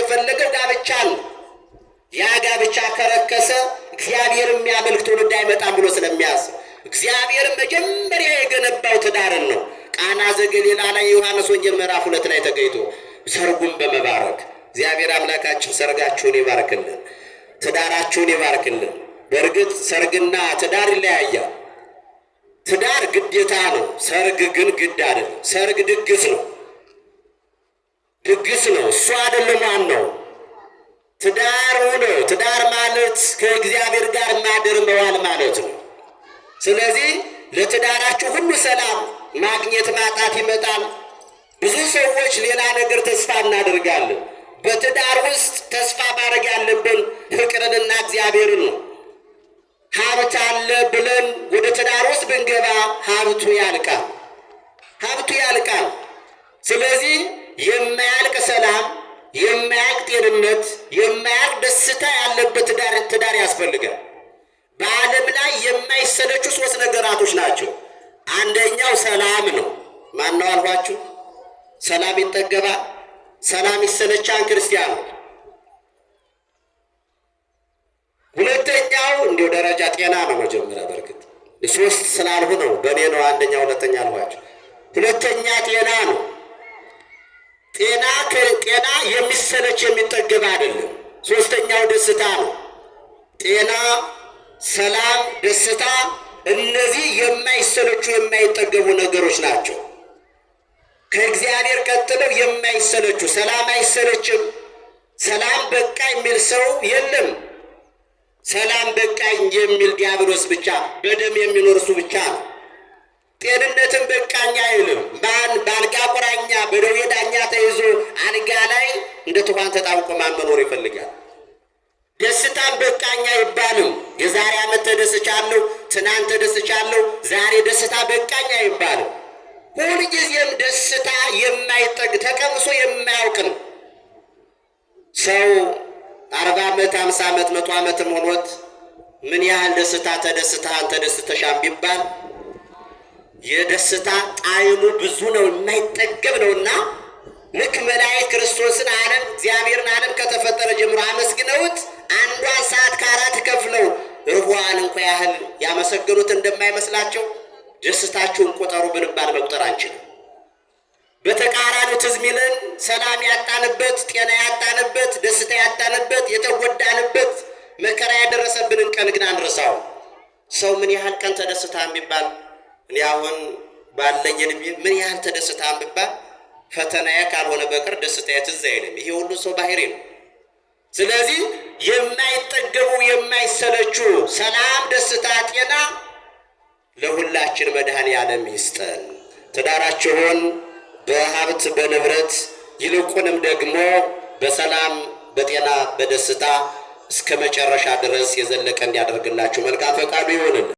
የፈለገው ጋብቻን ነው። ያ ጋብቻ ከረከሰ እግዚአብሔር የሚያመልክ ትውልድ አይመጣም ብሎ ስለሚያስብ እግዚአብሔር መጀመሪያ የገነባው ትዳርን ነው። ቃና ዘገሊላ ላይ ዮሐንስ ወንጌል ምዕራፍ 2 ላይ ተገኝቶ ሰርጉን በመባረክ እግዚአብሔር አምላካችን ሰርጋችሁን ይባርክልን፣ ትዳራችሁን ይባርክልን። በእርግጥ ሰርግና ትዳር ይለያያል። ትዳር ግዴታ ነው፣ ሰርግ ግን ግድ አይደለም። ሰርግ ድግስ ነው፣ ድግስ ነው። እሱ አይደለም ዋናው ትዳሩ ነው። ትዳር ማለት ከእግዚአብሔር ጋር ማደር መዋል ማለት ነው። ስለዚህ ለትዳራችሁ ሁሉ ሰላም ማግኘት ማጣት ይመጣል። ብዙ ሰዎች ሌላ ነገር ተስፋ እናደርጋለን። በትዳር ውስጥ ተስፋ ማድረግ ያለብን ፍቅርንና እግዚአብሔርን ነው። ሀብት አለ ብለን ወደ ትዳር ውስጥ ብንገባ ሀብቱ ያልቃል፣ ሀብቱ ያልቃል። ስለዚህ የማያልቅ ሰላም፣ የማያልቅ ጤንነት፣ የማያልቅ ደስታ ያለበት ትዳር ያስፈልጋል። በዓለም ላይ የማይሰለቹ 3 ነገራቶች ናቸው። አንደኛው ሰላም ነው። ማን ነው አልኳችሁ? ሰላም ይጠገባል፣ ሰላም ይሰለቻል ክርስቲያኑ። ሁለተኛው እንዲሁ ደረጃ ጤና ነው። መጀመሪያ በርግጥ 3 ስላልሆነው በእኔ ነው አንደኛ ሁለተኛ አልኳችሁ። ሁለተኛ ጤና ነው። ጤና የሚሰለች የሚጠገብ አይደለም። ሶስተኛው ደስታ ነው። ጤና፣ ሰላም፣ ደስታ እነዚህ የማይሰለቹ የማይጠገቡ ነገሮች ናቸው። ከእግዚአብሔር ቀጥለው የማይሰለቹ። ሰላም አይሰለችም። ሰላም በቃ የሚል ሰው የለም። ሰላም በቃኝ የሚል ዲያብሎስ ብቻ፣ በደም የሚኖር እሱ ብቻ ነው። ጤንነትን በቃኝ አይልም። በአልጋ ቁራኛ በደዌ ዳኛ ተይዞ አልጋ ላይ እንደ ትኋን ተጣብቆ መኖር ይፈልጋል። ደስታን በቃኝ አይባልም። የዛሬ ዓመት ተደስቻለሁ፣ ትናንት ተደስቻለሁ፣ ዛሬ ደስታ በቃኝ አይባልም። ሁልጊዜም ደስታ የማይጠግ ተቀምሶ የማያውቅ ነው። ሰው 40 ዓመት 50 ዓመት 100 ዓመትም ሆኖት ምን ያህል ደስታ ተደስተሃል ተደስተሻል ቢባል የደስታ ጣዕሙ ብዙ ነው፣ የማይጠገብ ነውና ልክ መላእክት ክርስቶስን ዓለም እግዚአብሔርን ዓለም ከተፈጠረ ጀምሮ አመስግነውት አንዷን ሰዓት ከ4 ከፍለው ርቧን እንኳ ያህል ያመሰገኑት እንደማይመስላቸው ደስታችሁን ቁጠሩ ብንባል መቁጠር አንችልም። በተቃራኒው ትዝ የሚለን ሰላም ያጣንበት፣ ጤና ያጣንበት፣ ደስታ ያጣንበት፣ የተጎዳንበት መከራ ያደረሰብንን ቀን ግን አንረሳው። ሰው ምን ያህል ቀን ተደስታ የሚባል እኔ አሁን ባለኝ ዕድሜ ምን ያህል ተደስታ የሚባል ፈተናዬ ካልሆነ በቀር ደስታዬ ትዝ አይልም። ይሄ ሁሉ ሰው ባህሪ ነው። ስለዚህ የማይጠገቡ የማይሰለቹ ሰላም፣ ደስታ፣ ጤና ለሁላችን መድኃኔዓለም ይስጠን። ትዳራችሁን በሀብት በንብረት ይልቁንም ደግሞ በሰላም በጤና በደስታ እስከ መጨረሻ ድረስ የዘለቀ እንዲያደርግላችሁ መልካም ፈቃዱ ይሆንልን።